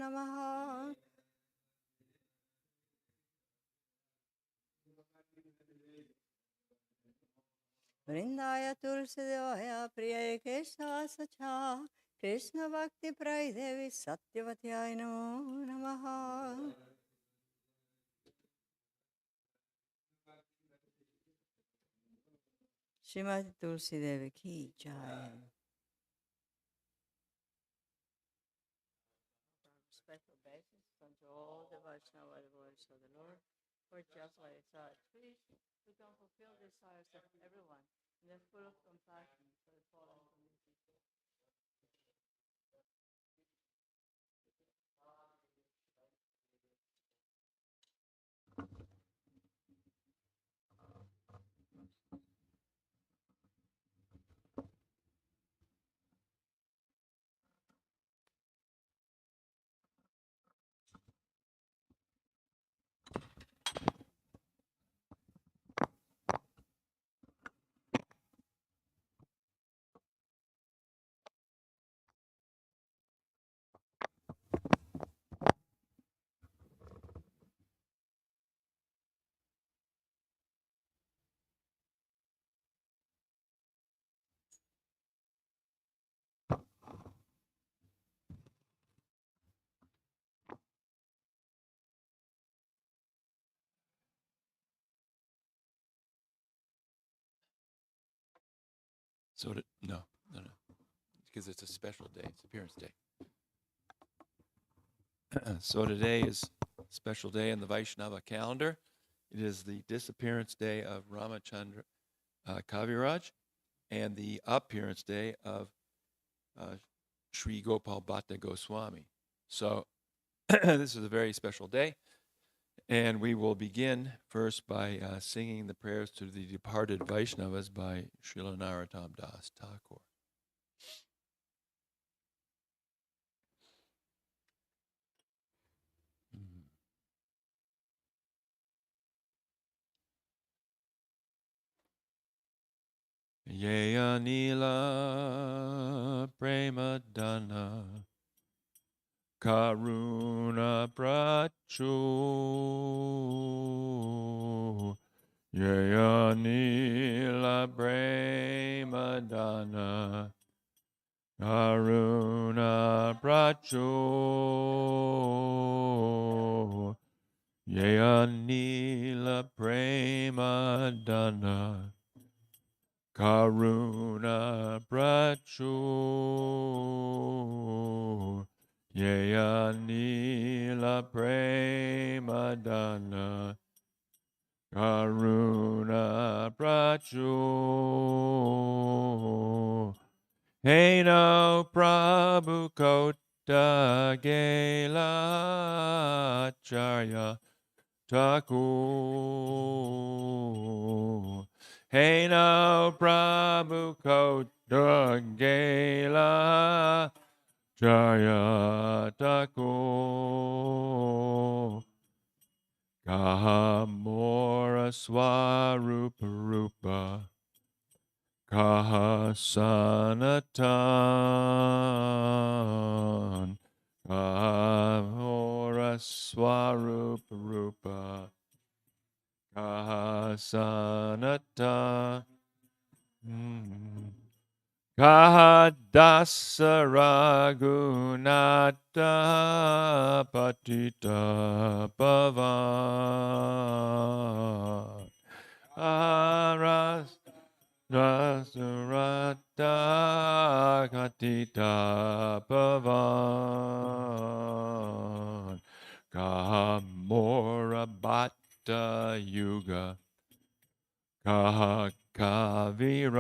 Namaha. Vrindaya Tulsi Devaya Priya Keshava Sacha Krishna Bhakti Prai Devi Satyavatiyai Namo Namaha. Srimati Tulsi Devi Ki Jai. Special basis unto all the Vaishnava devotees of the Lord, for just like please, we can fulfill the desires of everyone, and then full of compassion for the fallen community. So no, because it's a special day. It's Appearance Day. So today is a special day in the Vaishnava calendar. It is the disappearance day of Ramachandra Kaviraj and the appearance day of Sri Gopal Bhatta Goswami. So this is a very special day. And we will begin first by singing the prayers to the departed Vaishnavas by Srila Narottam Das Thakur. Yeya Nila Premadana Karuna Prachu Yeya Nila Premadana Karuna Prachu Yeya Nila Premadana Karuna Prachu Yeya Nila Premadana Karuna Prachu Heno Prabhu Kota Gela Acharya Thakur Heno Prabhu Kota Gela Jaya Thakur Kahamora Swarupa Rupa Kaha Sanatan Kahamora Swarupa Rupa Kahasanata Kahadasa Raghunata Patita Pavan Aras Rasurata Katita Pavan Kahamora Bhatta Yuga Kaha Kaviraj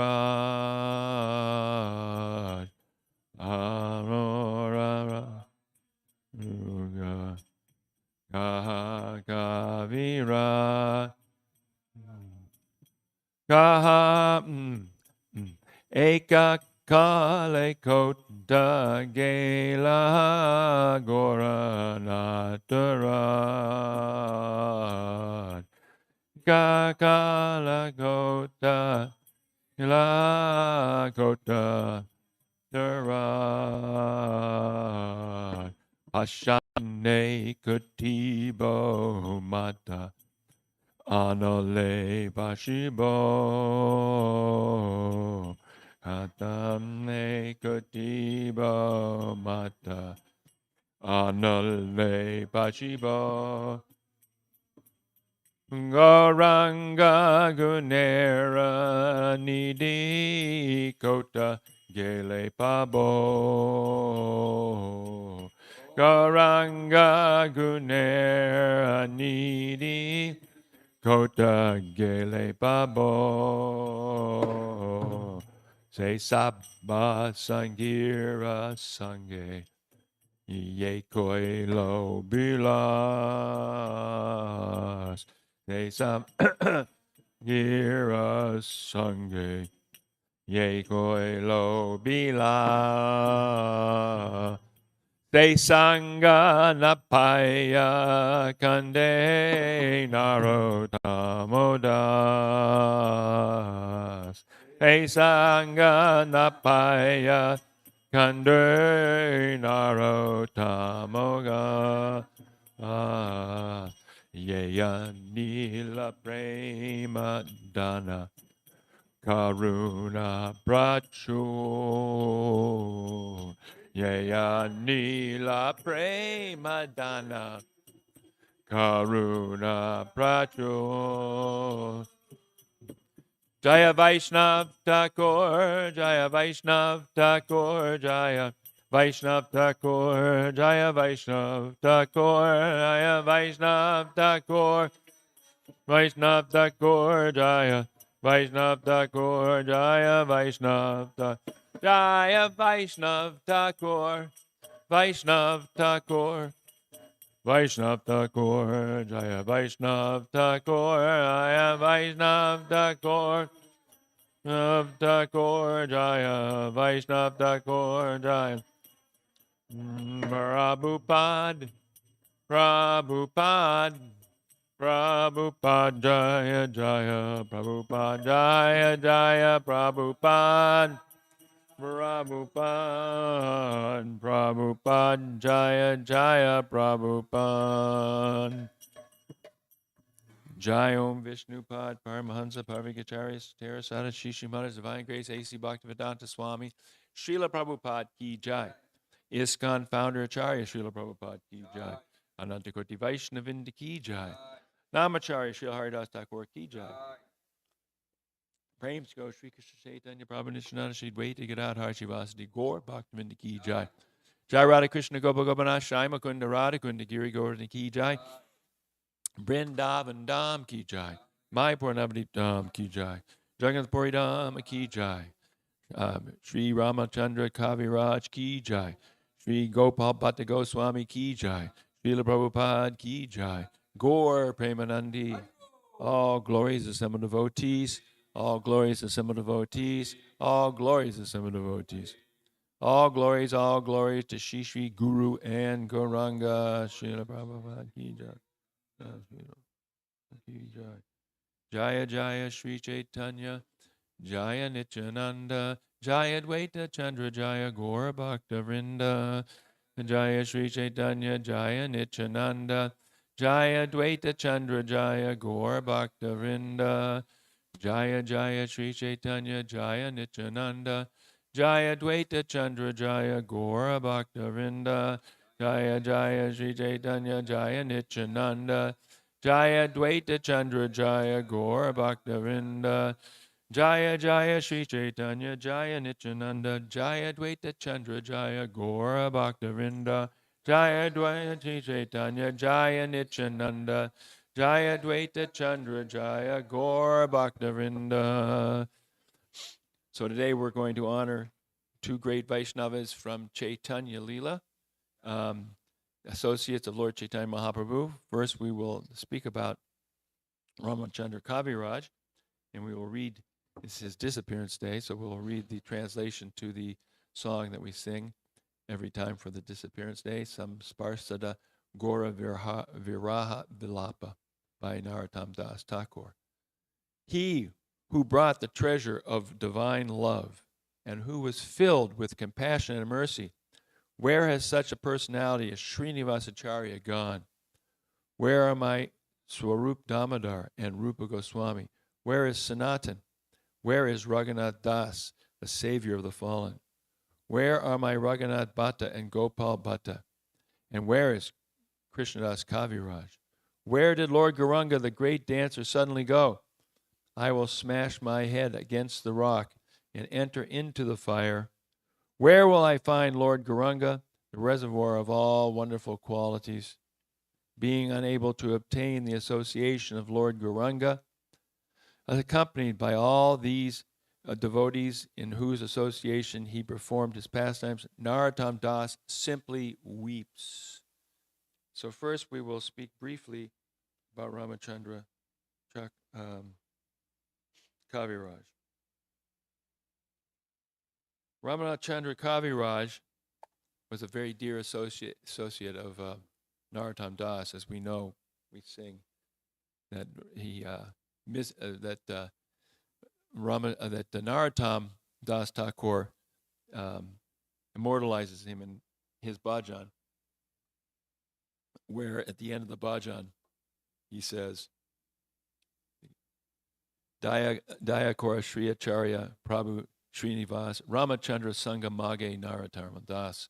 Arora Yuga Kaha Kaviraj Kaha Eka Kale Kota Gela Gora Natarat Kakala Kota La Kota Tarat Pasha ne kutibo mata anale bashibo katam ne kutibo mata anale bashibo Garanga gunera nidi kota gele pabo. Garanga gunera nidi kota gele pabo. Se sabba sangira sange. Ye koilo bilas. They sam gira sange. Ye koilo bila. They sanga napaya kande narotamodas. They sanga napaya kande narotamoga. Yeya nila prema dana. Karuna Prachu Yaya Nila Prema Dana Karuna Prachu Jaya Vaishnav Thakur Jaya Vaishnav Thakur Jaya Vaishnav Thakur Jaya Vaishnav Thakur Jaya Vaishnav Thakur Vaishnav Thakur Jaya Vaishnav Thakur Jaya Vaishnav Thakur Jaya Vaishnav Thakur Vaishnav Thakur Vaishnav Thakur Jaya Vaishnav Thakur Jaya Vaishnav Thakur Thakur Jaya Vaishnav Thakur Jaya Prabhupada Prabhupada Prabhupada Jaya Jaya Prabhupada Jaya Jaya Prabhupada Prabhupada Prabhupada Jaya Jaya Prabhupada Jai Om Vishnupad Paramahansa Parvikacharya Terasada Shishimada's Divine Grace A.C. Bhaktivedanta Swami Srila Prabhupada Ki Jai ISKCON Founder Acharya Srila Prabhupada Ki Jai Anantakoti Vaishnavinda Ki Jai Namacharya Srila Haridas Thakur Ki Jai. Prem to go Sri Krishna Chaitanya Prabhu Nityananda Shri Dvaita Gadadhar Shivasadi Gaur Bhaktivinda Ki Jai. Jai Radha Krishna Gopa Gopanath Shai Mukunda Radha Kunda Giri Govardhana Ki Jai. Brindavan Dham Ki Jai. Mayapur Navadip Dham Ki Jai. Jagannath Puri Dham Ki Jai. Sri Ramachandra Kaviraj Ki Jai. Sri Gopal Bhatta Goswami Ki Jai. Srila Prabhupada Ki Jai. Gaur Premanandi. All glories to some devotees. All glories to some devotees. All glories to some devotees. All glories to Shri Shri Guru and Gauranga. Srila Prabhupada Ki Jai. Ki Jai. Jaya Jaya Sri Chaitanya. Jaya Nityananda. Jaya Dvaita Chandra Jaya Gaura Bhakta Vrinda. Jaya Sri Chaitanya. Jaya Nityananda. Jaya Dvaita Chandra Jaya Gaura Bhakta Vrinda. Jaya Jaya Sri Chaitanya Jaya Nityananda Jaya Dvaita Chandra Jaya Gaura Bhakta Vrinda Jaya Jaya Sri Chaitanya Jaya Nityananda Jaya Dvaita Chandra Jaya Gaura Bhakta Vrinda Jaya Jaya Sri Chaitanya Jaya Nityananda Jaya Dvaita Chandra Jaya Gaura Bhakta Vrinda Jaya Dvaita Sri Chaitanya Jaya Nityananda Jaya Dvaita Chandra Jaya Gaur Bhaktavinda. So today we're going to honor two great Vaishnavas from Chaitanya Leela, associates of Lord Chaitanya Mahaprabhu. First we will speak about Ramachandra Kaviraj, and we will read, this is his disappearance day, so we'll read the translation to the song that we sing every time for the disappearance day, Sam Sparsada Gora Viraha Vilapa by Narottam Das Thakur. He who brought the treasure of divine love and who was filled with compassion and mercy, Where has such a personality as Srinivasacharya gone? Where are my Swarup Damodar and Rupa Goswami? Where is Sanatan? Where is Raghunath Das, the savior of the fallen? Where are my Raghunath Bhatta and Gopal Bhatta? And where is Krishnadas Kaviraj? Where did Lord Gauranga, the great dancer, suddenly go? I will smash my head against the rock and enter into the fire. Where will I find Lord Gauranga, the reservoir of all wonderful qualities? Being unable to obtain the association of Lord Gauranga, accompanied by all these devotees in whose association he performed his pastimes, Narottam Das simply weeps. So first we will speak briefly about Ramachandra Kaviraj. Ramachandra Kaviraj was a very dear associate of Narottam Das. As we know, we sing that that Narottam Das Thakur immortalizes him in his bhajan, where at the end of the bhajan he says, Dayakora Sri Acharya Prabhu Srinivas Ramachandra Sangha Mage Narottam Das.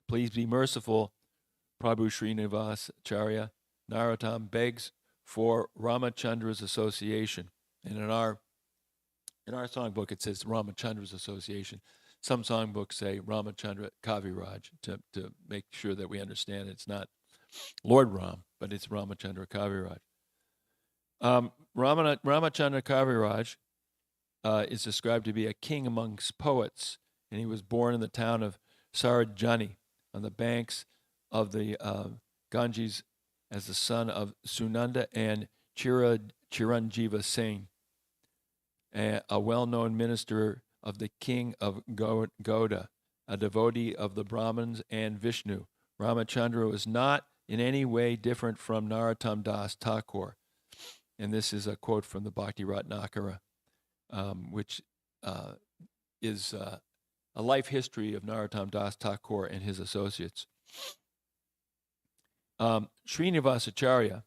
Please be merciful, Prabhu Srinivas Acharya. Narottam begs for Ramachandra's association. And in our songbook it says Ramachandra's association. Some songbooks say Ramachandra Kaviraj to make sure that we understand it's not Lord Ram, but it's Ramachandra Kaviraj. Ramachandra Kaviraj is described to be a king amongst poets, and he was born in the town of Sarajani on the banks of the Ganges as the son of Sunanda and Chiranjiva Singh, a well-known minister of the king of Gauda, a devotee of the Brahmins and Vishnu. Ramachandra was not in any way different from Narottam Das Thakur. And this is a quote from the Bhakti Ratnakara, which is a life history of Narottam Das Thakur and his associates. Srinivasacharya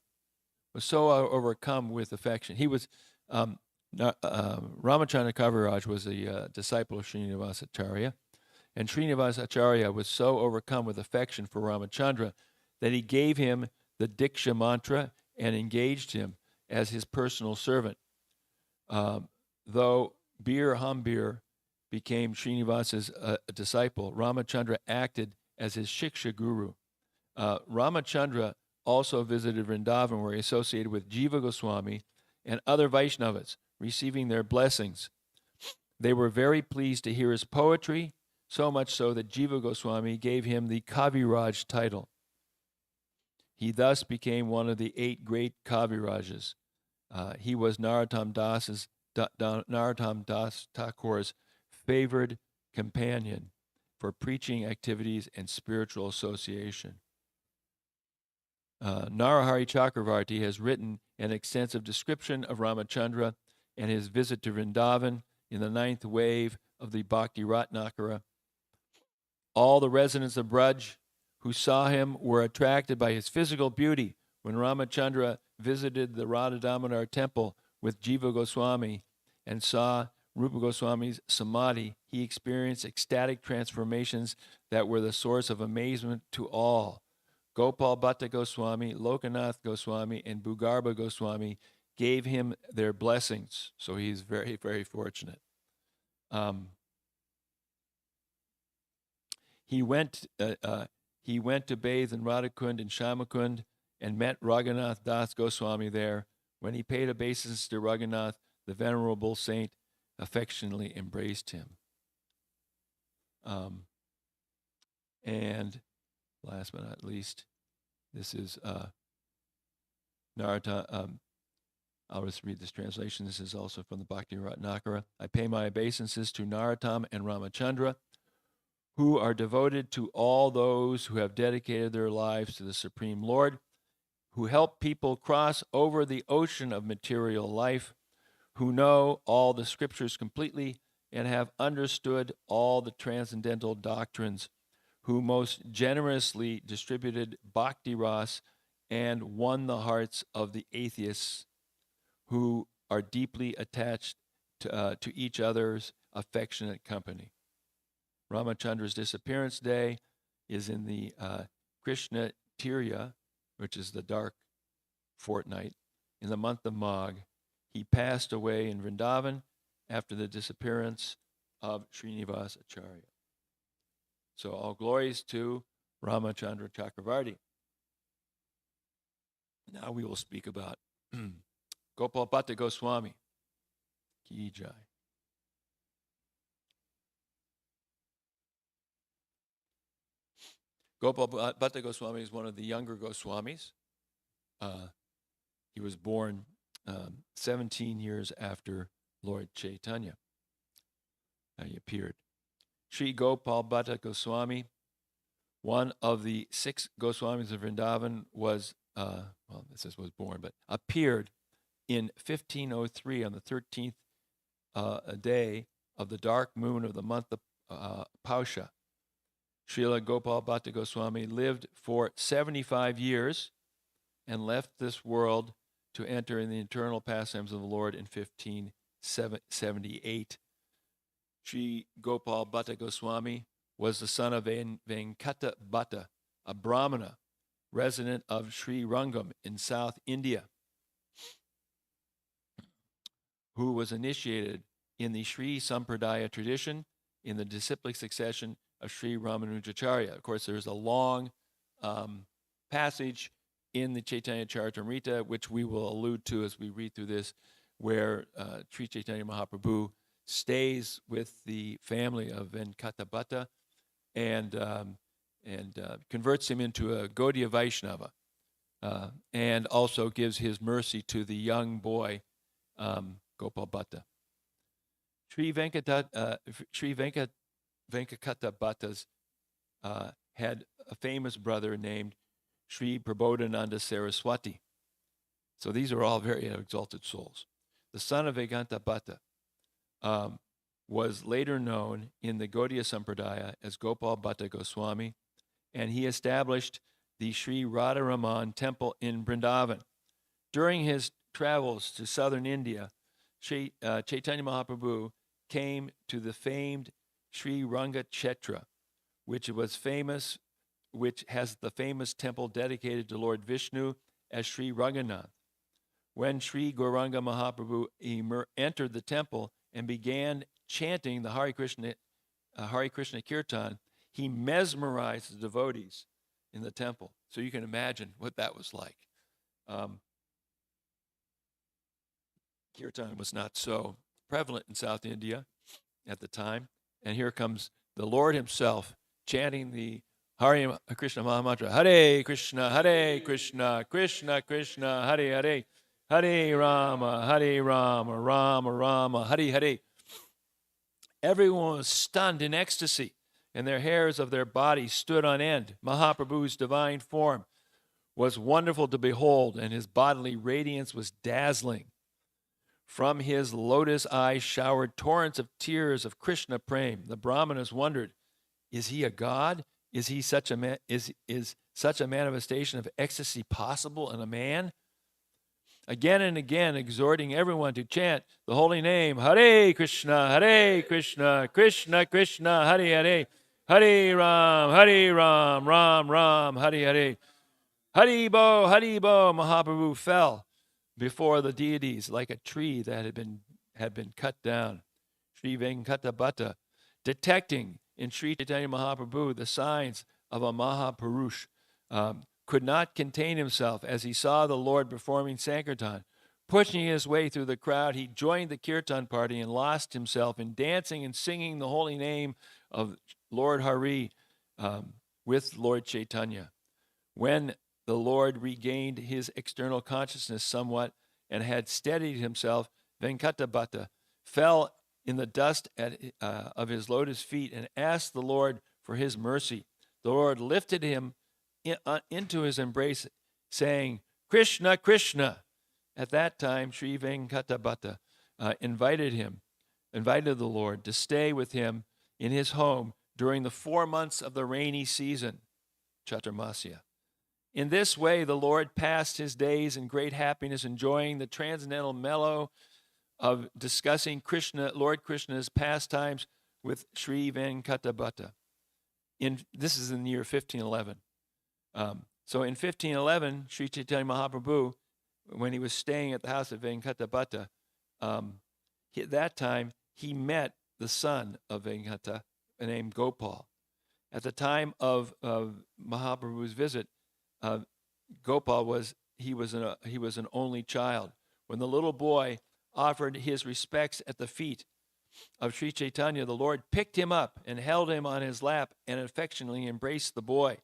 was so overcome with affection. He was, Ramachandra Kaviraj was a disciple of Srinivasacharya, and Srinivasacharya was so overcome with affection for Ramachandra that he gave him the Diksha mantra and engaged him as his personal servant. Though Bir Hambir became Srinivasa's disciple, Ramachandra acted as his Shiksha guru. Ramachandra also visited Vrindavan, where he associated with Jiva Goswami and other Vaishnavas, receiving their blessings. They were very pleased to hear his poetry, so much so that Jiva Goswami gave him the Kaviraj title. He thus became one of the 8 great Kavirajas. He was Narottam Das Thakur's favored companion for preaching activities and spiritual association. Narahari Chakravarti has written an extensive description of Ramachandra and his visit to Vrindavan in the 9th wave of the Bhakti Ratnakara. All the residents of Braj who saw him were attracted by his physical beauty. When Ramachandra visited the Radha Damodar temple with Jiva Goswami and saw Rupa Goswami's samadhi, he experienced ecstatic transformations that were the source of amazement to all. Gopal Bhatta Goswami, Lokanath Goswami, and Bhugarbha Goswami gave him their blessings. So he's very, very fortunate. He went to bathe in Radhakund and Shamakund and met Raghunath Das Goswami there. When he paid obeisance to Raghunath, the venerable saint affectionately embraced him. And last but not least, this is Narottam. I'll just read this translation. This is also from the Bhakti Ratnakara. I pay my obeisances to Narottam and Ramachandra, who are devoted to all those who have dedicated their lives to the Supreme Lord, who help people cross over the ocean of material life, who know all the scriptures completely and have understood all the transcendental doctrines, who most generously distributed bhakti ras and won the hearts of the atheists who are deeply attached to each other's affectionate company. Ramachandra's disappearance day is in the Krishna Tirya, which is the dark fortnight, in the month of Magh. He passed away in Vrindavan after the disappearance of Srinivas Acharya. So all glories to Ramachandra Chakravarti. Now we will speak about Gopal Bhatta Goswami. Ki Jai. Gopal Bhatta Goswami is one of the younger Goswamis. He was born 17 years after Lord Chaitanya. He appeared. Sri Gopal Bhatta Goswami, one of the 6 Goswamis of Vrindavan, was born, but appeared in 1503 on the 13th day of the dark moon of the month of Pausha. Srila Gopal Bhatta Goswami lived for 75 years and left this world to enter in the eternal pastimes of the Lord in 1578. Sri Gopal Bhatta Goswami was the son of Venkata Bhatta, a Brahmana resident of Sri Rangam in South India, who was initiated in the Sri Sampradaya tradition in the disciplic succession of Sri Ramanujacharya. Of course, there's a long passage in the Chaitanya Charitamrita, which we will allude to as we read through this, where Sri Chaitanya Mahaprabhu stays with the family of Venkata Bhatta and converts him into a Gaudiya Vaishnava, and also gives his mercy to the young boy, Gopal Bhatta. Sri Venkata Bhattas had a famous brother named Sri Prabodhananda Saraswati. So these are all very exalted souls. The son of Venkata Bhatta was later known in the Gaudiya Sampradaya as Gopal Bhatta Goswami, and he established the Sri Radharaman temple in Vrindavan. During his travels to southern India, Chaitanya Mahaprabhu came to the famed Sri Ranga Kshetra, which has the famous temple dedicated to Lord Vishnu as Sri Ranganath. When Sri Gauranga Mahaprabhu entered the temple and began chanting the Hare Krishna Kirtan, he mesmerized the devotees in the temple. So you can imagine what that was like. Kirtan was not so prevalent in South India at the time. And here comes the Lord himself chanting the Hare Krishna Mahamantra. Hare Krishna, Krishna Krishna, Hare Hare, Hare Rama, Rama Rama, Hare Hare. Everyone was stunned in ecstasy, and their hairs of their bodies stood on end. Mahaprabhu's divine form was wonderful to behold, and his bodily radiance was dazzling. From his lotus eyes showered torrents of tears of Krishna prem. The Brahmanas wondered, is he a god? Is he such a is such a manifestation of ecstasy possible in a man? Again and again, exhorting everyone to chant the holy name, Hare Krishna, Krishna Krishna, Hare Hare, Hare Ram, Ram Ram, Hare Hare. Haribo, Haribo, Mahaprabhu fell before the deities like a tree that had been cut down. Sri Venkata Bhatta, detecting in Sri Chaitanya Mahaprabhu the signs of a Mahapurush, could not contain himself as he saw the Lord performing Sankirtan. Pushing his way through the crowd, he joined the Kirtan party and lost himself in dancing and singing the holy name of Lord Hari with Lord Chaitanya. When the Lord regained his external consciousness somewhat and had steadied himself, Venkata Bhatta fell in the dust of his lotus feet and asked the Lord for his mercy. The Lord lifted him into his embrace, saying, Krishna, Krishna. At that time, Sri Venkata Bhatta invited the Lord to stay with him in his home during the 4 months of the rainy season, Chaturmasya. In this way, the Lord passed his days in great happiness, enjoying the transcendental mellow of discussing Lord Krishna's pastimes with Sri Venkatabhatta. This is in the year 1511. So in 1511, Sri Chaitanya Mahaprabhu, when he was staying at the house of Venkatabhatta, at that time he met the son of Venkata named Gopal. At the time of Mahaprabhu's visit, Gopal was an only child. When the little boy offered his respects at the feet of Sri Chaitanya, the Lord picked him up and held him on his lap and affectionately embraced the boy.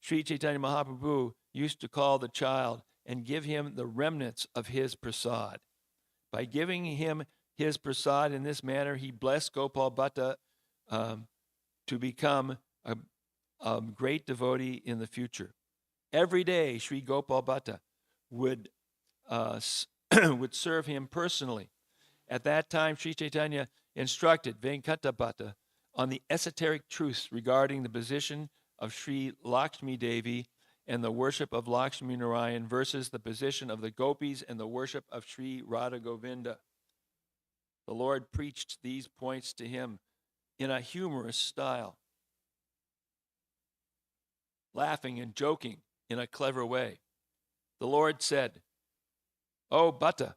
Sri Chaitanya Mahaprabhu used to call the child and give him the remnants of his prasad. By giving him his prasad in this manner, he blessed Gopal Bhatta to become a great devotee in the future. Every day, Sri Gopal Bhatta would serve him personally. At that time, Sri Chaitanya instructed Venkatabhatta on the esoteric truths regarding the position of Sri Lakshmi Devi and the worship of Lakshmi Narayan versus the position of the gopis and the worship of Sri Radha Govinda. The Lord preached these points to him in a humorous style, laughing and joking in a clever way. The Lord said, "O Bhatta,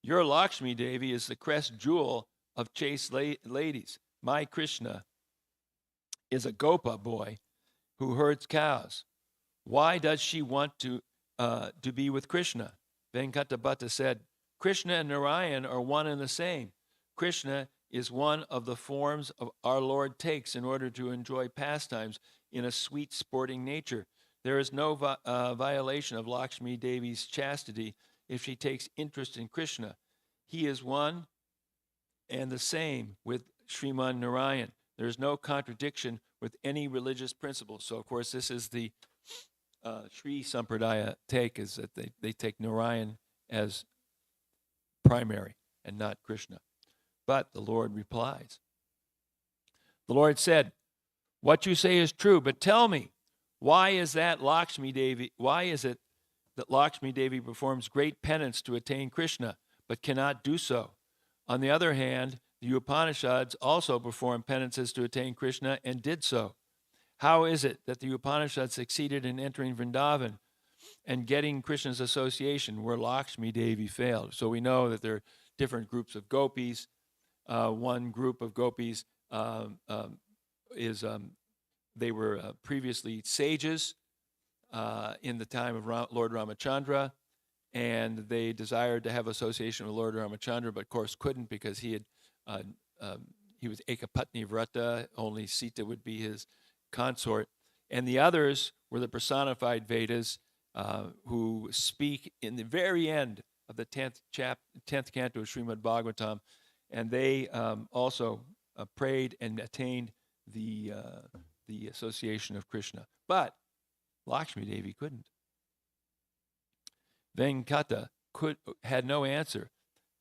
your Lakshmi Devi is the crest jewel of chaste ladies. My Krishna is a Gopa boy who herds cows. Why does she want to be with Krishna?" Venkatabhatta said, "Krishna and Narayan are one and the same. Krishna is one of the forms of our Lord takes in order to enjoy pastimes in a sweet sporting nature. There is no violation of Lakshmi Devi's chastity if she takes interest in Krishna. He is one and the same with Sriman Narayan. There is no contradiction with any religious principle." So, of course, this is the Sri Sampradaya take, is that they take Narayan as primary and not Krishna. But the Lord replies. The Lord said, "What you say is true, but tell me, why is it that Lakshmi Devi performs great penance to attain Krishna, but cannot do so? On the other hand, the Upanishads also perform penances to attain Krishna and did so. How is it that the Upanishads succeeded in entering Vrindavan and getting Krishna's association where Lakshmi Devi failed?" So we know that there are different groups of gopis. One group of gopis they were previously sages in the time of Lord Ramachandra, and they desired to have association with Lord Ramachandra, but of course couldn't because he was Ekapatni Vrata, only Sita would be his consort. And the others were the personified Vedas who speak in the very end of the 10th canto of Srimad Bhagavatam, and they also prayed and attained the association of Krishna. But Lakshmi Devi couldn't. Venkata had no answer.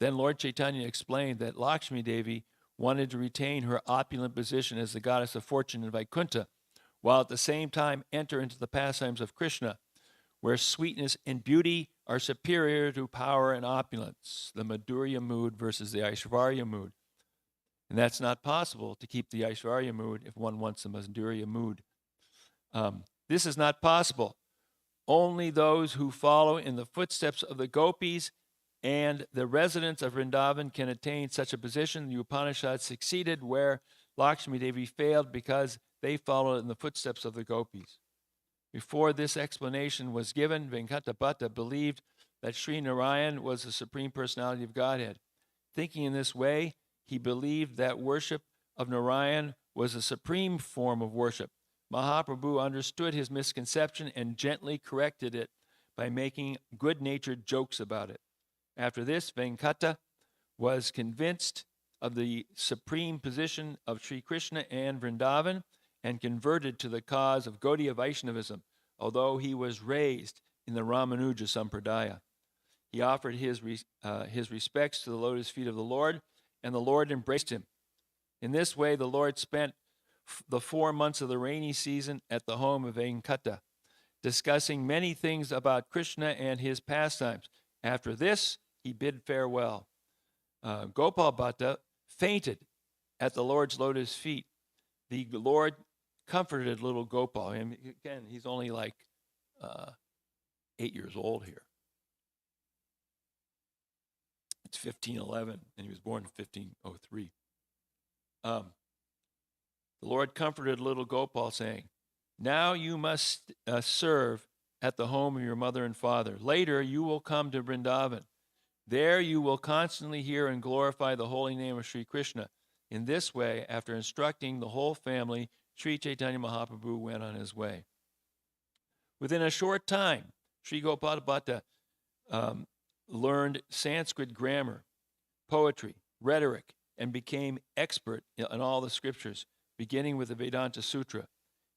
Then Lord Chaitanya explained that Lakshmi Devi wanted to retain her opulent position as the goddess of fortune in Vaikuntha, while at the same time enter into the pastimes of Krishna, where sweetness and beauty are superior to power and opulence, the Madhurya mood versus the Aishvarya mood. And that's not possible to keep the Aishvarya mood if one wants the Madhurya mood. This is not possible. Only those who follow in the footsteps of the gopis and the residents of Vrindavan can attain such a position. The Upanishads succeeded where Lakshmi Devi failed because they followed in the footsteps of the gopis. Before this explanation was given, Venkatabhatta believed that Sri Narayan was the Supreme Personality of Godhead. Thinking in this way, he believed that worship of Narayan was a supreme form of worship. Mahaprabhu understood his misconception and gently corrected it by making good-natured jokes about it. After this, Venkata was convinced of the supreme position of Sri Krishna and Vrindavan and converted to the cause of Gaudiya Vaishnavism, although he was raised in the Ramanuja Sampradaya. He offered his respects to the lotus feet of the Lord, and the Lord embraced him. In this way, the Lord spent the 4 months of the rainy season at the home of Venkata, discussing many things about Krishna and his pastimes. After this, he bid farewell. Gopal Bhatta fainted at the Lord's lotus feet. The Lord comforted little Gopal. And again, he's only like 8 years old here. It's 1511, and he was born in 1503. The Lord comforted little Gopal, saying, "Now you must serve at the home of your mother and father. Later, you will come to Vrindavan. There you will constantly hear and glorify the holy name of Sri Krishna." In this way, after instructing the whole family, Sri Chaitanya Mahaprabhu went on his way. Within a short time, Sri Gopal Bhatta learned Sanskrit grammar, poetry, rhetoric, and became expert in all the scriptures, beginning with the Vedanta Sutra.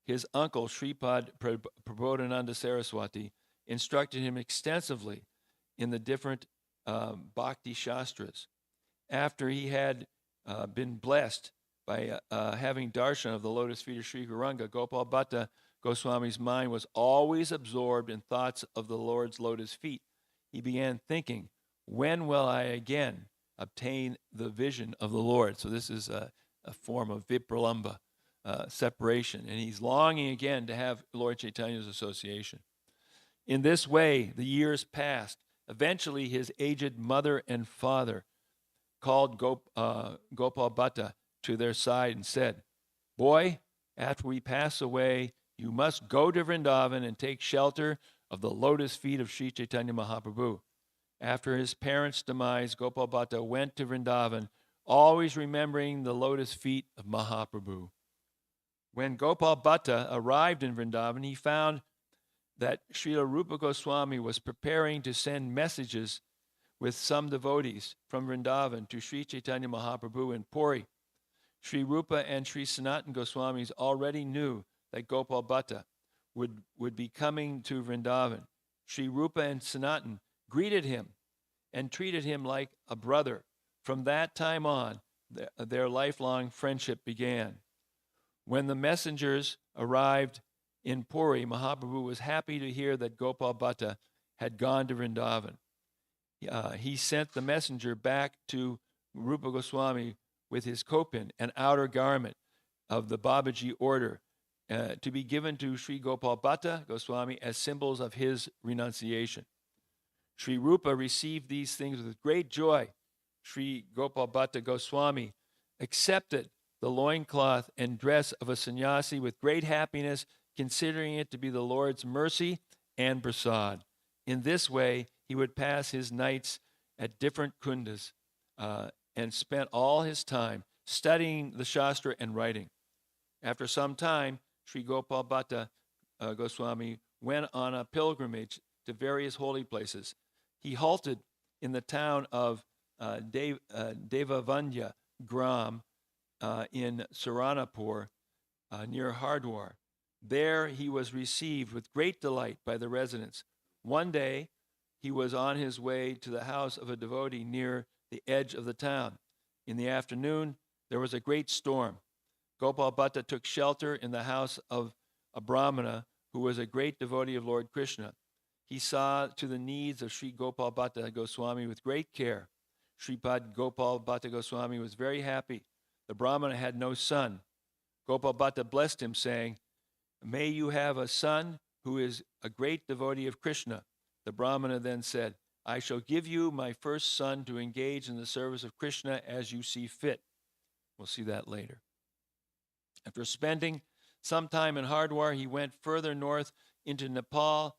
His uncle, Sripad Prabodhananda Saraswati, instructed him extensively in the different bhakti shastras. After he had been blessed by having darshan of the lotus feet of Sri Gauranga, Gopal Bhatta Goswami's mind was always absorbed in thoughts of the Lord's lotus feet. He began thinking, when will I again obtain the vision of the Lord? So this is a form of vipralamba, separation. And he's longing again to have Lord Chaitanya's association. In this way, the years passed. Eventually, his aged mother and father called Gopal Bhatta to their side and said, "Boy, after we pass away, you must go to Vrindavan and take shelter of the lotus feet of Sri Chaitanya Mahaprabhu." After his parents' demise, Gopal Bhatta went to Vrindavan, always remembering the lotus feet of Mahaprabhu. When Gopal Bhatta arrived in Vrindavan, he found that Srila Rupa Goswami was preparing to send messages with some devotees from Vrindavan to Sri Chaitanya Mahaprabhu in Puri. Sri Rupa and Sri Sanatan Goswamis already knew that Gopal Bhatta would be coming to Vrindavan. Sri Rupa and Sanatan greeted him and treated him like a brother. From that time on, their lifelong friendship began. When the messengers arrived in Puri, Mahaprabhu was happy to hear that Gopal Bhatta had gone to Vrindavan. He sent the messenger back to Rupa Goswami with his kopin, an outer garment of the Babaji order, to be given to Sri Gopal Bhatta Goswami as symbols of his renunciation. Sri Rupa received these things with great joy. Sri Gopal Bhatta Goswami accepted the loincloth and dress of a sannyasi with great happiness, considering it to be the Lord's mercy and prasad. In this way, he would pass his nights at different kundas and spent all his time studying the Shastra and writing. After some time, Sri Gopal Bhatta Goswami went on a pilgrimage to various holy places. He halted in the town of Devavanya Gram in Saranapur near Hardwar. There he was received with great delight by the residents. One day, he was on his way to the house of a devotee near the edge of the town. In the afternoon, there was a great storm. Gopal Bhatta took shelter in the house of a Brahmana who was a great devotee of Lord Krishna. He saw to the needs of Sri Gopal Bhatta Goswami with great care. Sripad Gopal Bhatta Goswami was very happy. The Brahmana had no son. Gopal Bhatta blessed him, saying, "May you have a son who is a great devotee of Krishna." The Brahmana then said, "I shall give you my first son to engage in the service of Krishna as you see fit." We'll see that later. After spending some time in Hardwar, he went further north into Nepal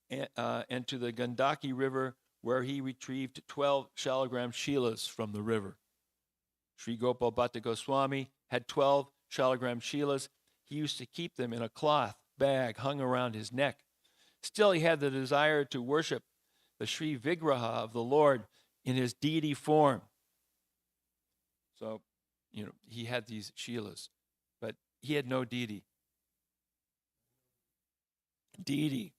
and to the Gandaki River, where he retrieved 12 shalagram shilas from the river. Sri Gopal Bhatta Goswami had 12 shalagram shilas. He used to keep them in a cloth bag hung around his neck. Still, he had the desire to worship the Sri Vigraha of the Lord in his deity form. So, he had these shilas, but he had no deity. Deity.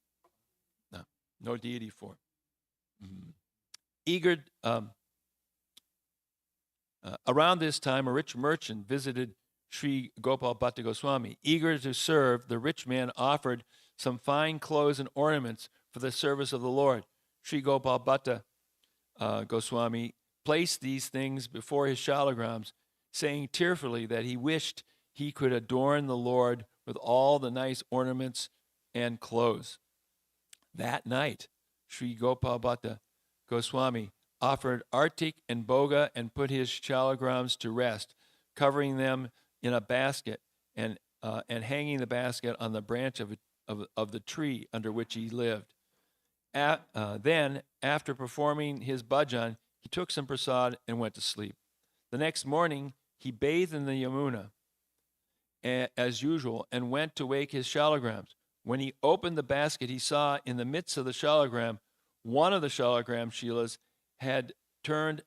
No deity form. Around this time, a rich merchant visited Sri Gopal Bhatta Goswami. Eager to serve, the rich man offered some fine clothes and ornaments for the service of the Lord. Sri Gopal Bhatta Goswami placed these things before his shalagrams, saying tearfully that he wished he could adorn the Lord with all the nice ornaments and clothes. That night, Sri Gopal Bhatta Goswami offered artik and boga and put his shalagrams to rest, covering them in a basket and hanging the basket on the branch of the tree under which he lived. Then, after performing his bhajan, he took some prasad and went to sleep. The next morning, he bathed in the Yamuna, as usual, and went to wake his shalagrams. When he opened the basket, he saw in the midst of the shalagram, one of the shalagram shilas had turned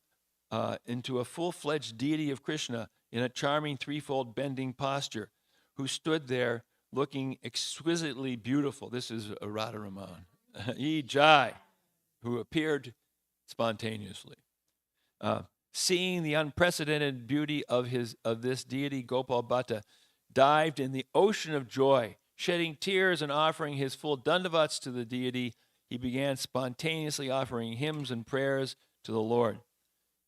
into a full-fledged deity of Krishna in a charming threefold bending posture, who stood there looking exquisitely beautiful. This is Radharaman, Jai, who appeared spontaneously. Seeing the unprecedented beauty of this deity, Gopal Bhatta dived in the ocean of joy, shedding tears and offering his full dandavats to the deity. He began spontaneously offering hymns and prayers to the Lord.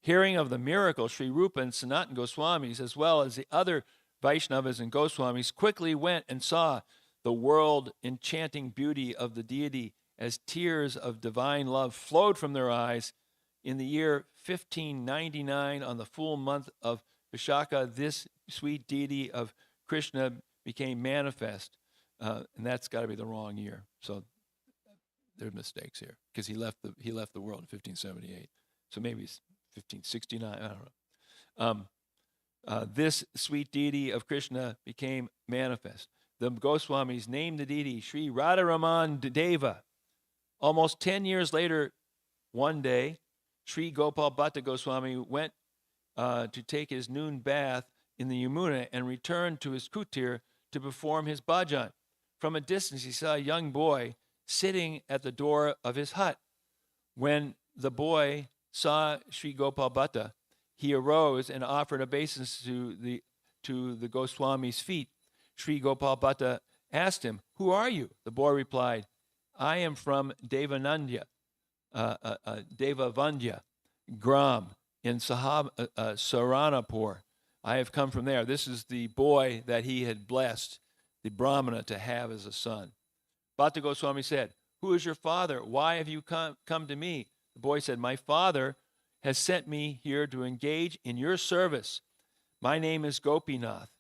Hearing of the miracle, Sri Rupa and Sanatana Goswamis, as well as the other Vaishnavas and Goswamis, quickly went and saw the world-enchanting beauty of the deity as tears of divine love flowed from their eyes. In the year 1599, on the full month of Vishaka, this sweet deity of Krishna became manifest. And that's got to be the wrong year. So there are mistakes here, because he left the world in 1578. So maybe it's 1569, I don't know. This sweet deity of Krishna became manifest. The Goswamis named the deity Sri Radharaman Deva. Almost 10 years later, one day, Sri Gopal Bhatta Goswami went to take his noon bath in the Yamuna and returned to his kutir to perform his bhajan. From a distance, he saw a young boy sitting at the door of his hut. When the boy saw Sri Gopal Bhatta, he arose and offered obeisance to the Goswami's feet. Sri Gopal Bhatta asked him, "Who are you?" The boy replied, "I am from Devavandya Gram in Saranapur. I have come from there." This is the boy that he had blessed the Brahmana to have as a son. Bhatta Goswami said, "Who is your father? Why have you come to me?" The boy said, "My father has sent me here to engage in your service. My name is Gopinath."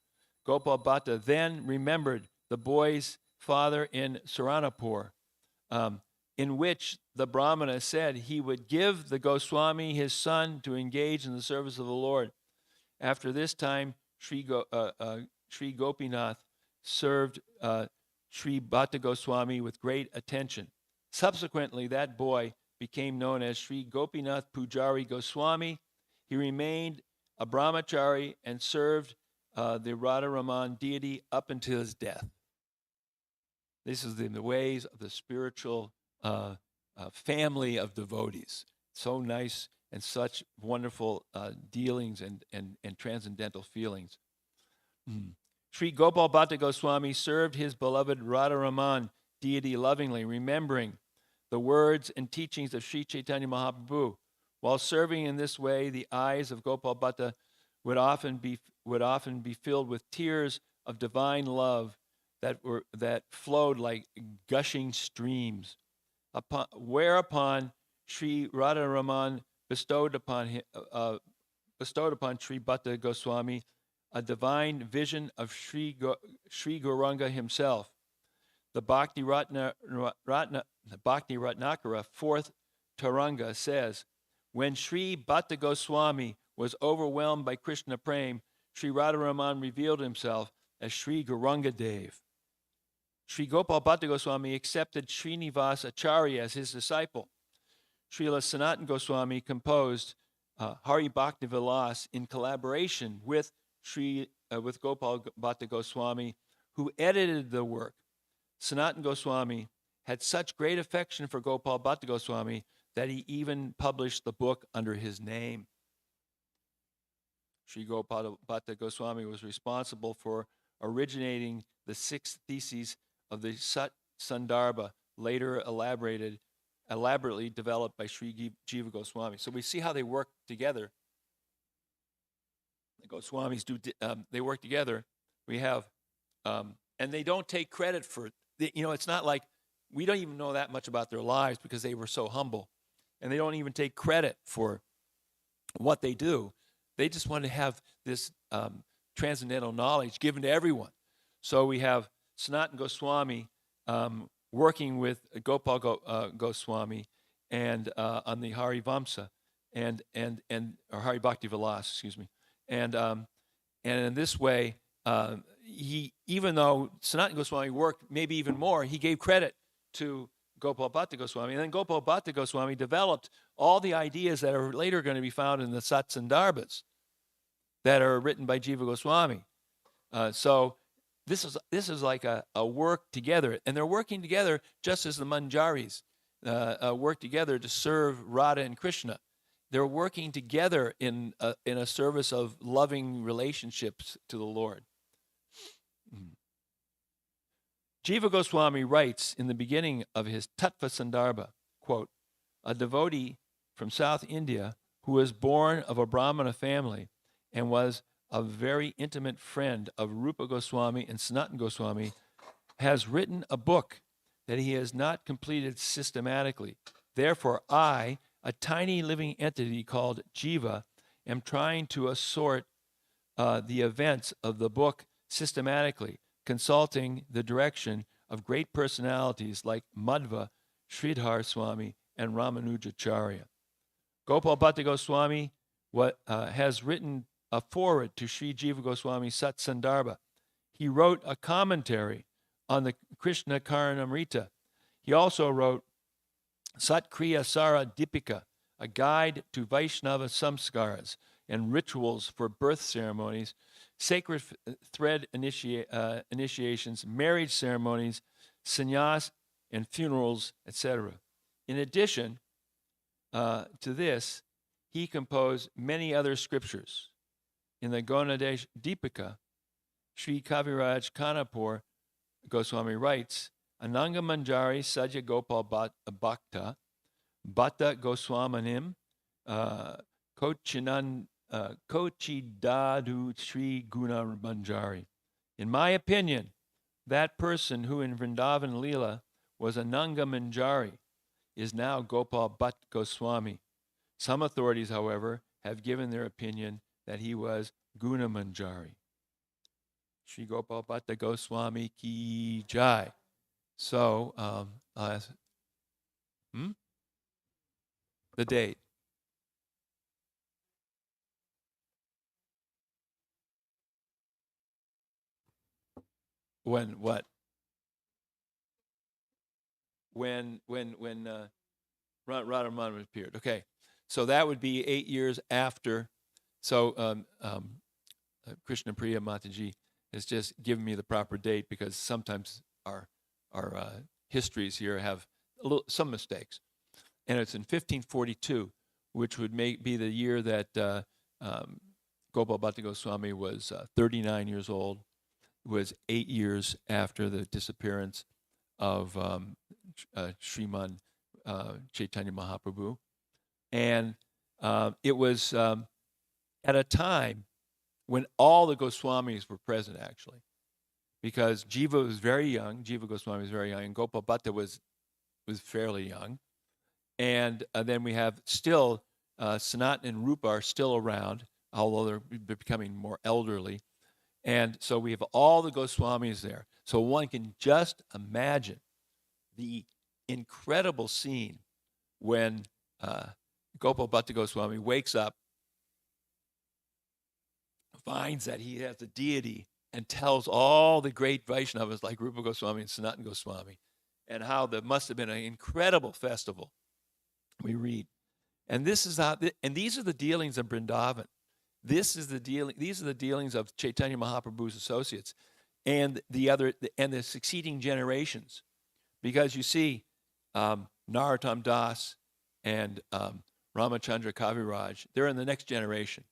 Gopal Bhatta then remembered the boy's father in Saranapur, in which the Brahmana said he would give the Goswami his son to engage in the service of the Lord. After this time, Sri Gopinath served Sri Bhatta Goswami with great attention. Subsequently, that boy became known as Sri Gopinath Pujari Goswami. He remained a brahmachari and served the Radharaman deity up until his death. This is in the ways of the spiritual family of devotees. So nice and such wonderful dealings and transcendental feelings. Sri Gopal Bhatta Goswami served his beloved Radharaman deity lovingly, remembering the words and teachings of Sri Chaitanya Mahaprabhu. While serving in this way, the eyes of Gopal Bhatta would often be filled with tears of divine love that flowed like gushing streams. Whereupon Sri Radharaman bestowed upon Sri Bhatta Goswami a divine vision of Sri Gauranga himself. The Bhakti Ratnakara, fourth Taranga, says, when Sri Bhatta Goswami was overwhelmed by Krishna Prem, Sri Radharaman revealed himself as Sri Gauranga Dev. Sri Gopal Bhatta Goswami accepted Srinivas Acharya as his disciple. Srila Sanatana Goswami composed Hari Bhakti Vilas in collaboration with Gopal Bhatta Goswami, who edited the work. Sanatana Goswami had such great affection for Gopal Bhatta Goswami that he even published the book under his name. Sri Gopal Bhatta Goswami was responsible for originating the 6 theses of the Sat Sandarbha, later elaborately developed by Sri Jiva Goswami. So we see how they work together. The Goswamis they work together. We have, and they don't take credit for it. It's not like we don't even know that much about their lives because they were so humble, and they don't even take credit for what they do. They just want to have this transcendental knowledge given to everyone. So we have Sanatana Goswami working with Gopal Goswami and on the Hari Vamsa or Hari Bhakti Vilas, excuse me, and in this way, even though Sanatana Goswami worked maybe even more, he gave credit to Gopal Bhatta Goswami, and then Gopal Bhatta Goswami developed all the ideas that are later going to be found in the Satsandarbhas that are written by Jiva Goswami. So this is like a work together, and they're working together just as the Manjaris work together to serve Radha and Krishna. They're working together in a service of loving relationships to the Lord. Jiva Goswami writes in the beginning of his Tattva Sandarbha, quote, a devotee from South India who was born of a Brahmana family and was a very intimate friend of Rupa Goswami and Sanatana Goswami has written a book that he has not completed systematically. Therefore, I, a tiny living entity called Jiva, am trying to assort the events of the book systematically, consulting the direction of great personalities like Madhva, Sridhar Swami, and Ramanujacharya. Gopal Bhatta Goswami has written a foreword to Sri Jiva Goswami's Sat Sandarbha. He wrote a commentary on the Krishna Karanamrita. He also wrote Sat Kriya Sara Dipika, a guide to Vaishnava samskaras and rituals for birth ceremonies, sacred thread initiations, marriage ceremonies, sannyas, and funerals, etc. In addition to this, he composed many other scriptures. In the Gonadesh Deepika, Sri Kaviraj Kanapur Goswami writes, Ananga Manjari Sajya Gopal Bhakta, Bhatta Goswamanim, Kochidadu Sri Guna Manjari. In my opinion, that person who in Vrindavan Leela was Ananga Manjari is now Gopal Bhatt Goswami. Some authorities, however, have given their opinion that he was Guna Manjari. Sri Gopal Bhatta Goswami ki jai. So, the date. When what? When Radharman appeared. Okay, so that would be 8 years after. So Krishna Priya Mataji has just given me the proper date because sometimes our histories here have some mistakes, and it's in 1542, which would be the year that Gopal Bhatta Goswami was 39 years old. It was 8 years after the disappearance of Sriman Chaitanya Mahaprabhu. And it was at a time when all the Goswamis were present, actually, because Jiva was very young. Jiva Goswami was very young, and Gopal Bhatta was fairly young. And then we have still Sanatana and Rupa are still around, although they're becoming more elderly. And so we have all the Goswamis there. So one can just imagine the incredible scene when Gopal Bhatta Goswami wakes up, finds that he has a deity, and tells all the great Vaishnavas like Rupa Goswami and Sanatana Goswami, and how there must have been an incredible festival. We read, and this is how, and these are the dealings of Vrindavan. These are the dealings of Chaitanya Mahaprabhu's associates, and the succeeding generations, because you see, Narottam Das and Ramachandra Kaviraj, they're in the next generation.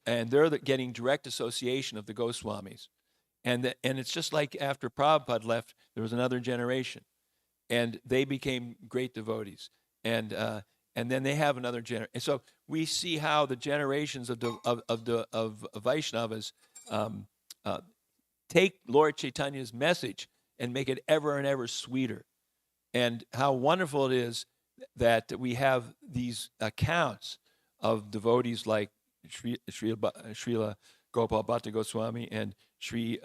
and they're getting direct association of the Goswamis. And it's just like after Prabhupada left, there was another generation, and they became great devotees. And then they have another generation. And so we see how the generations of Vaishnavas take Lord Chaitanya's message and make it ever and ever sweeter. And how wonderful it is that we have these accounts of devotees like Srila Gopal Bhatta Goswami and Sri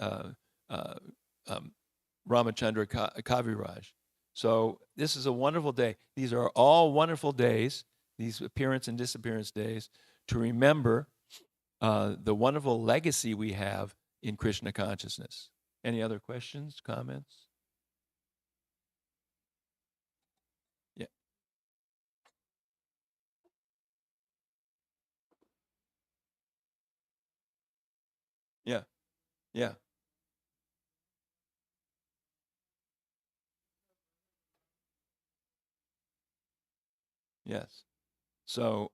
Ramachandra Kaviraj. So this is a wonderful day. These are all wonderful days, these appearance and disappearance days, to remember the wonderful legacy we have in Krishna consciousness. Any other questions, comments? Yeah. Yeah. Yeah. Yes. So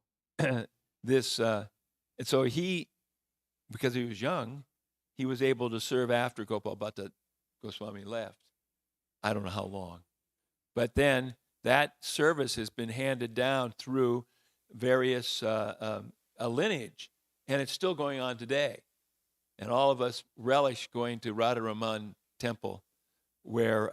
this, and so he, because he was young, he was able to serve after Gopal Bhatta Goswami left. I don't know how long, but then that service has been handed down through various a lineage, and it's still going on today. And all of us relish going to Radharaman Temple, where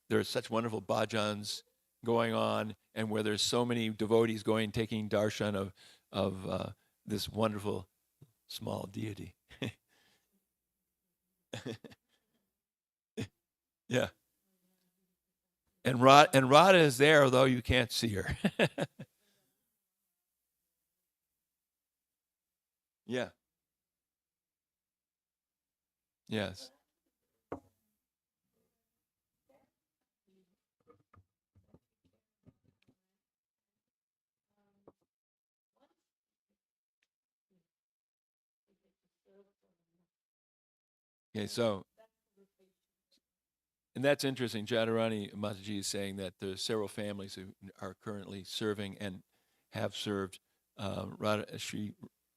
there's such wonderful bhajans going on, and where there's so many devotees going, taking darshan of this wonderful small deity. Yeah. And Radha is there, although you can't see her. Yeah. Yes. Okay, so, and that's interesting. Jadharani Mataji is saying that there's several families who are currently serving and have served Radha,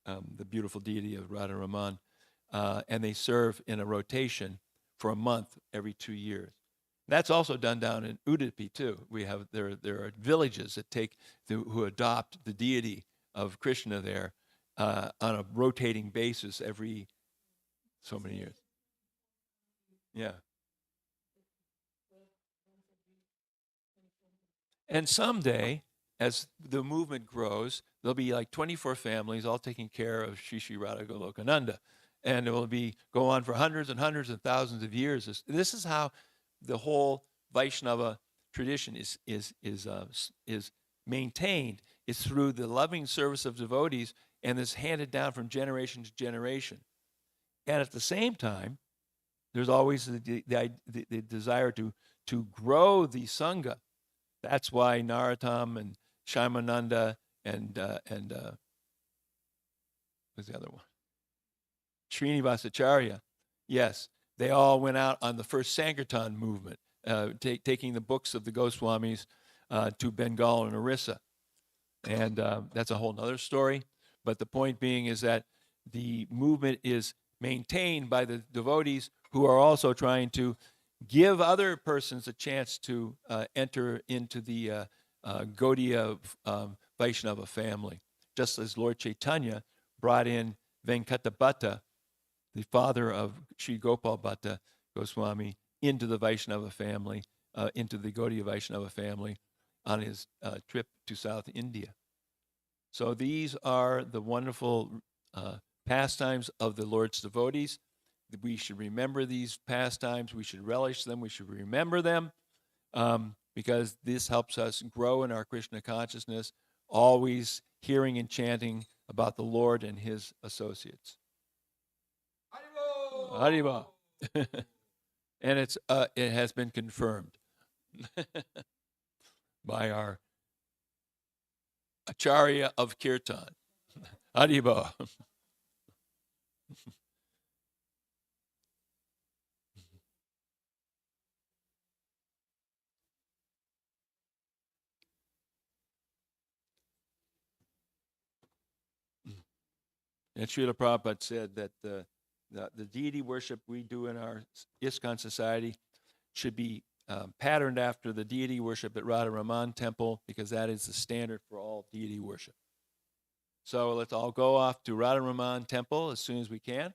the beautiful deity of Radharaman, and they serve in a rotation for a month every 2 years. That's also done down in Udupi too. We have there are villages that who adopt the deity of Krishna there on a rotating basis every so many years. Yeah. And someday, as the movement grows, there'll be like 24 families all taking care of Sri Sri Radha Golokananda. And it will go on for hundreds and hundreds and thousands of years. This is how the whole Vaishnava tradition is maintained. It's through the loving service of devotees, and it's handed down from generation to generation. And at the same time, there's always the desire to grow the Sangha. That's why Narottam and Shaimananda and what's the other one? Srinivasacharya. Yes, they all went out on the first Sankirtan movement, taking the books of the Goswamis to Bengal and Orissa. And that's a whole other story. But the point being is that the movement is maintained by the devotees who are also trying to give other persons a chance to enter into the Gaudiya Vaishnava family, just as Lord Chaitanya brought in Venkata Bhatta, the father of Sri Gopal Bhatta Goswami, into the Vaishnava family, into the Gaudiya Vaishnava family on his trip to South India. So these are the wonderful pastimes of the Lord's devotees. We should remember these pastimes. We should relish them. We should remember them because this helps us grow in our Krishna consciousness, always hearing and chanting about the Lord and his associates. Haribo! And it has been confirmed by our Acharya of Kirtan. Haribo! And Srila Prabhupada said that the deity worship we do in our ISKCON society should be patterned after the deity worship at Radha Raman Temple, because that is the standard for all deity worship. So let's all go off to Radha Raman Temple as soon as we can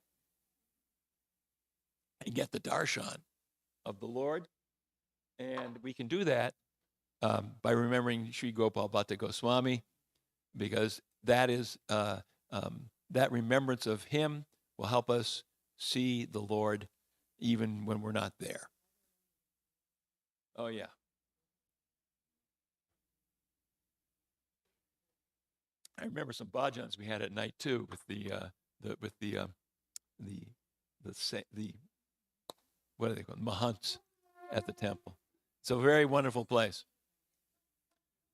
and get the darshan of the Lord. And we can do that by remembering Sri Gopal Bhatta Goswami, because that is that remembrance of him will help us see the Lord even when we're not there. Oh yeah. I remember some bhajans we had at night too, with the what are they called, mahants at the temple. It's a very wonderful place.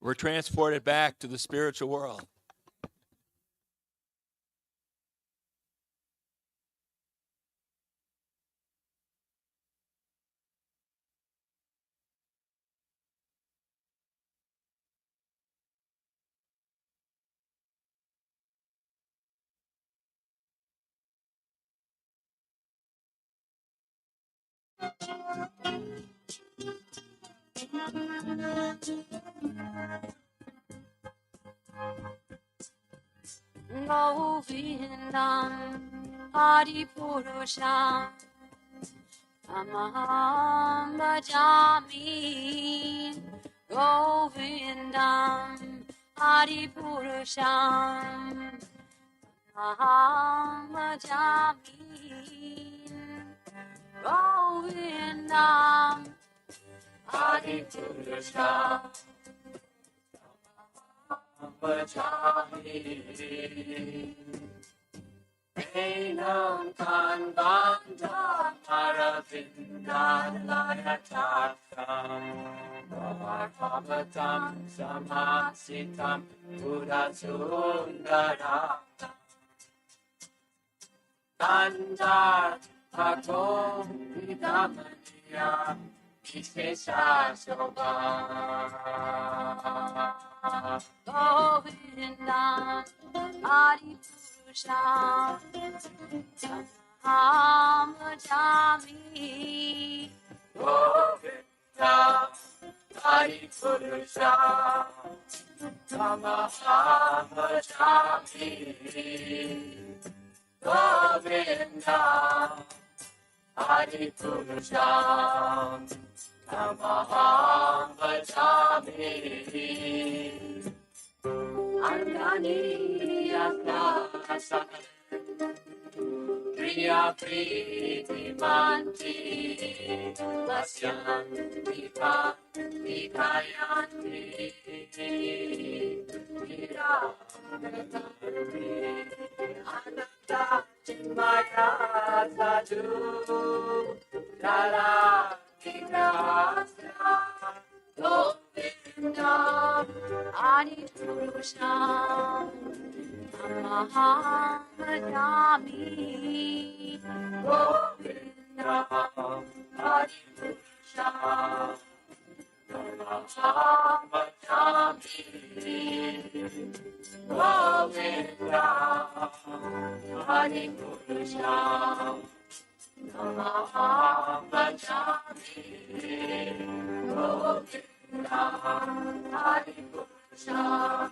We're transported back to the spiritual world. Govindam Adipurusham Tamaham Bhajami. Govindam Adipurusham Tamaham Bhajami. Govindam Adipurusham Bhajami. Enam Kanbandam Aravindan Layatartam Bharavatam Samasitam Buddhasundaram Tandar Bhagom Vidamaniyam Visheshashobha Govindam Adipurusham Tamaham Bhajami. Govindam Adipurusham Tamaham Bhajami. Govindam Adipurusham Tamaham Bhajami. Angani Akasa Kriya Priti Manti Vasyanti Vikayanti Viragatari Ananta Chinmaya Sadhu Dara Vikasya Govindam Adipurusham Tamaham Bhajami. Govindam Adipurusham Tamaham Bhajami. Govindam Adipurusham Tamaham Bhajami. Govindam Adipurusham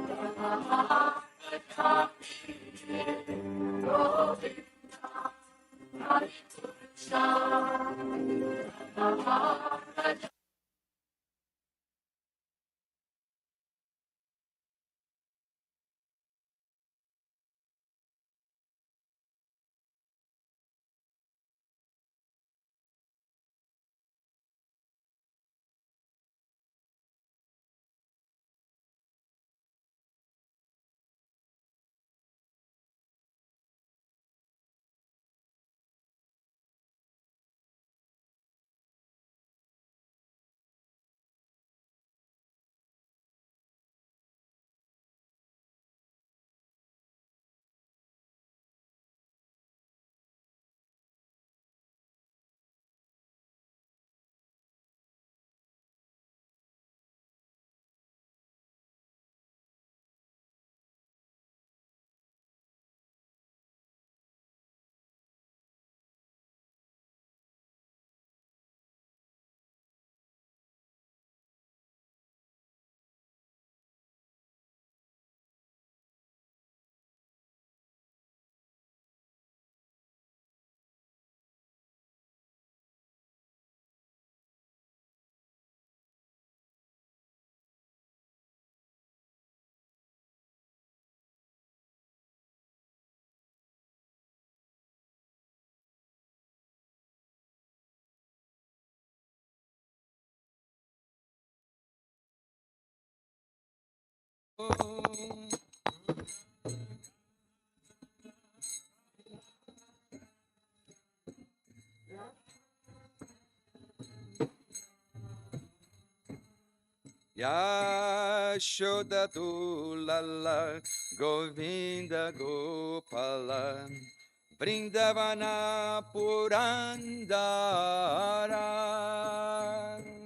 Tamaham Bhajami. Govindam Adipurusham Tamaham Bhajami. Yashoda Dulala Govinda Gopala Vrindavana Purandara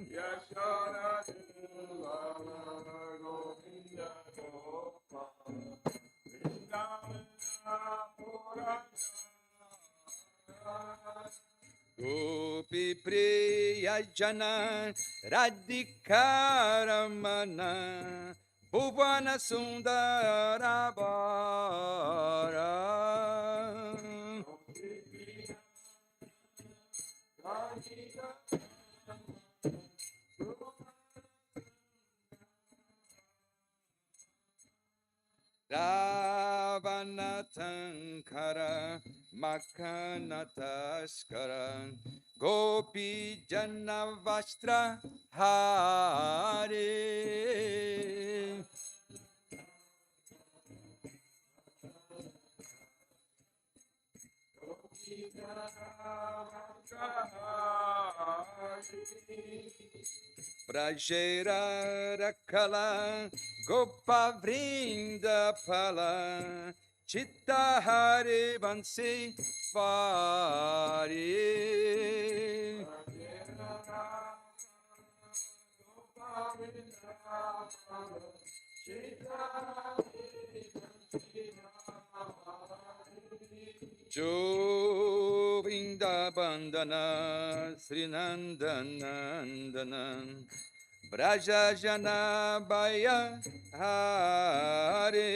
Yashoda Dulala Govinda Gopala Vrindavana Purandara Gopi Priya Jana Radhikaramana Bhuvana Sundara Bara Ravanatankara Makanataskara Gopi Jana Vastra Hare Prajera Rakala Gopa Vrinda Pala Chitta Hari Vansi Vari Jovinda Bandana Srinandanandana Braja Jana Baya Hare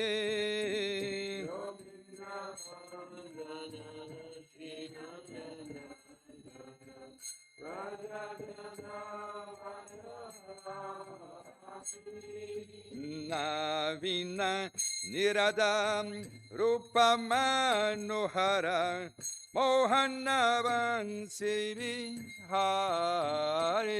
Navina Nirada Rupa Manohara Mohanavan Sevi Hare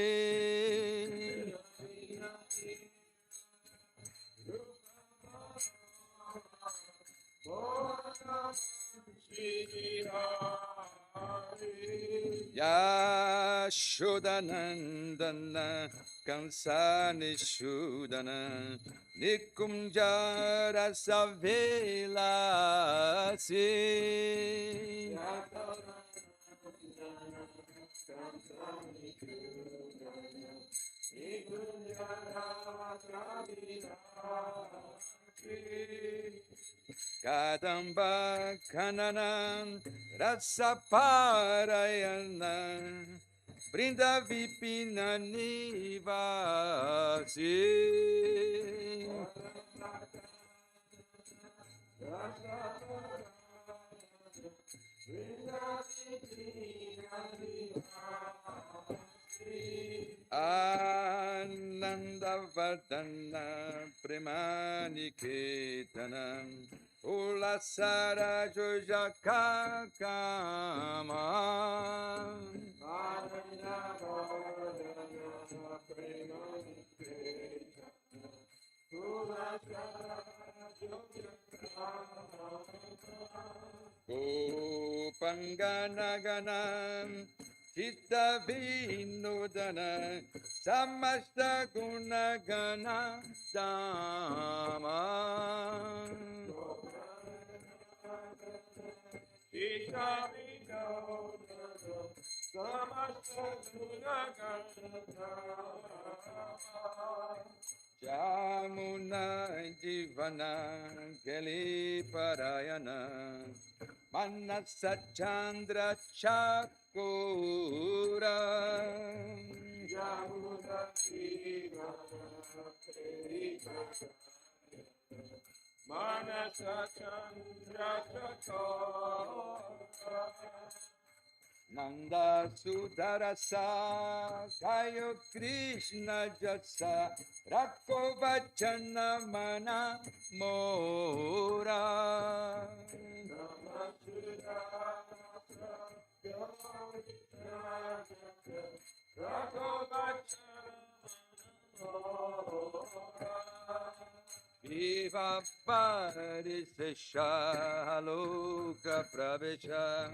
Yashodanandana Kansani Shudana Nikumjara Savela Se Kadamba Kananam Rasaparayana Brinda Vipina Nivasi Ananda Vardana Premaniketana Ulasara Jojaka Kama Gopanganaganam Chitta Vinodana Samasta Gunagana Dama Chitta Vinodana Samasta Gunagana Jamuna Jivana Kali Parayana Manasa Chandra Chakura Jamuna Jivana Kali Parayana Manasa Chandra Chakura Nanda Sudarasa Kayo Krishna Jatsa Rakovachana Mana Mora Viva Parisesha Loka Pravesha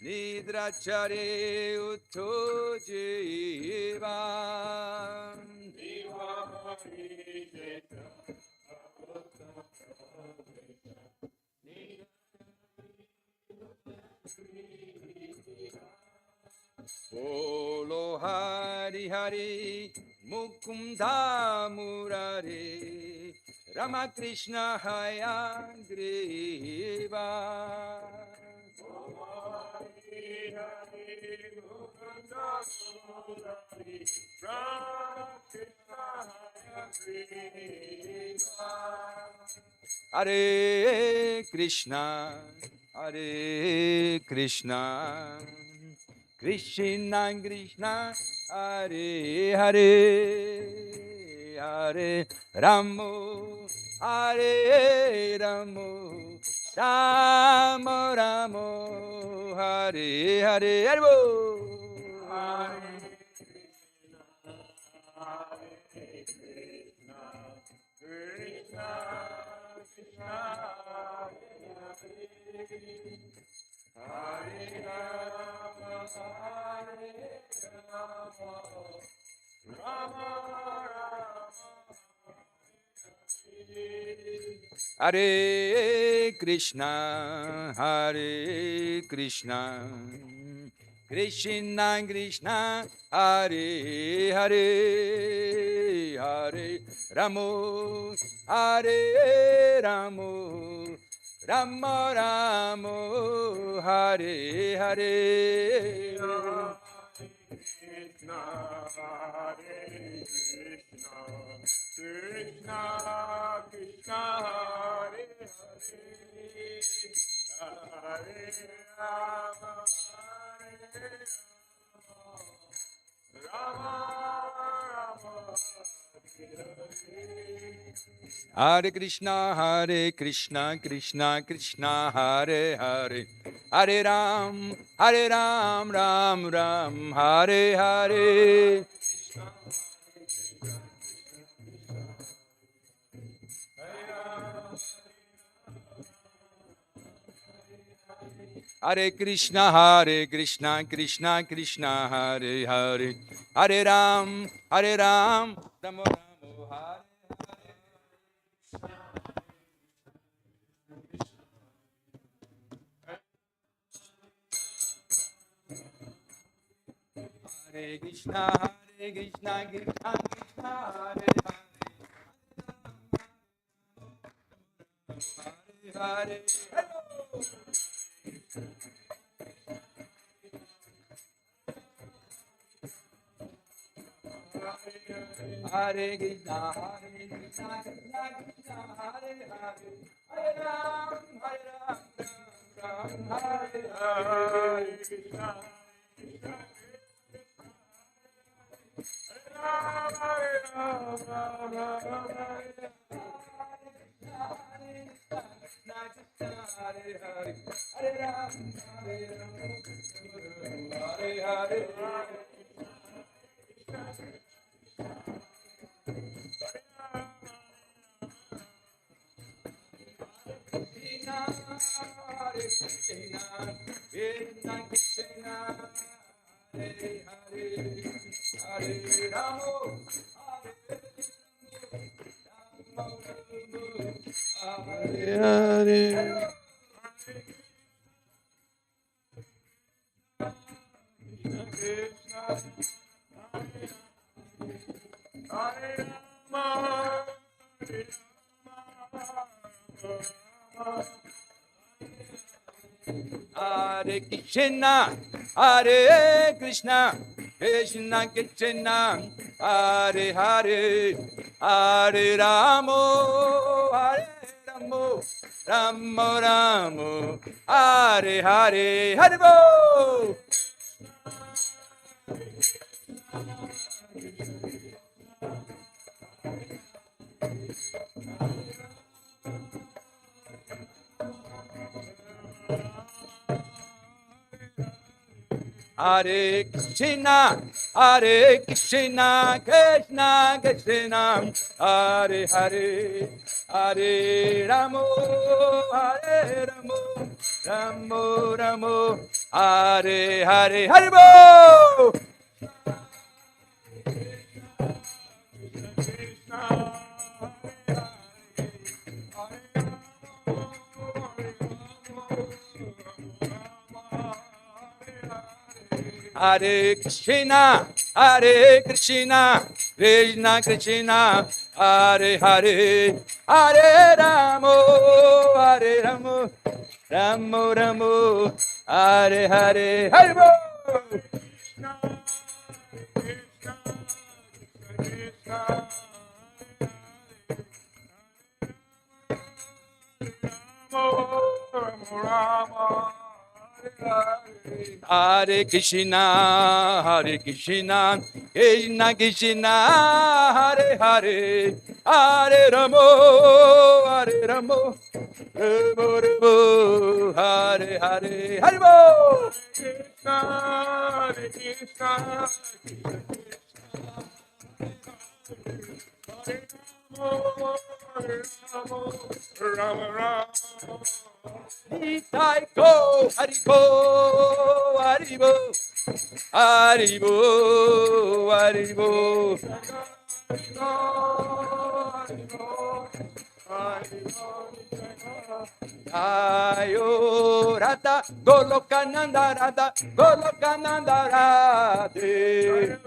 Nidrachare Utto Jiva Bolo Hari Hari Mukunda Murari Ramakrishna Hayagriva Hare Krishna Hare Krishna Krishna Krishna Hare Hare Hare Ramo Hare Ramo Ramo Ramo Hare Hare Hare Hare Krishna, Hare Krishna, Krishna Krishna, Hare Hare, Hare Ramo, Hare Ramo, Ramo Ramo, Hare Hare. Hare Krishna, Krishna Krishna, Hare Hare, Hare Ram, Ram Ram, Hare Hare. Hare Krishna, Krishna Krishna, Hare Hare, Hare Ram, Ram Ramo, Hare. Hare Krishna, Krishna Krishna, Hare Hare, Hare Hare Krishna, Krishna Krishna, Hare Hare, Hare Ram, Ram Hare Krishna. Hare Krishna, Hare Krishna, Krishna Krishna, Hare Hare, Hare Ramo, Hare Ramo, Ramo Ramo, Hare Hare, Hare Bo. Hare Krishna, Hare Krishna, Krishna Krishna, Hare Hare, Hare Ramo, Hare Ramo, Ramo Ramo, Hare Hare, Haribo. Hare Krishna, Krishna Krishna, Hare Hare, Hare Ramo, Hare Ramo, Ramo Ramo, Hare Hare, Hare Bo. Hare Krishna, Krishna Krishna, Hare Hare, Hare Ramo, Hare Ramo, Ramo Ramo, Hare Hare, Hare Bo. Hare Krishna, Rama Rama, Nitai ko, Haribo, Haribo, Haribo, Haribo. Ayo Radha, Goloka Nanda Radha, Goloka Nanda Radhe.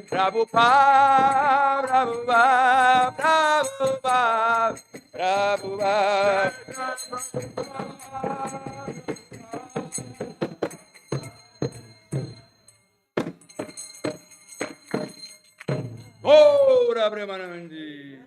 Prabhupada, Prabhupada, Prabhupada, Prabhupada. Oh, Rabramanandi.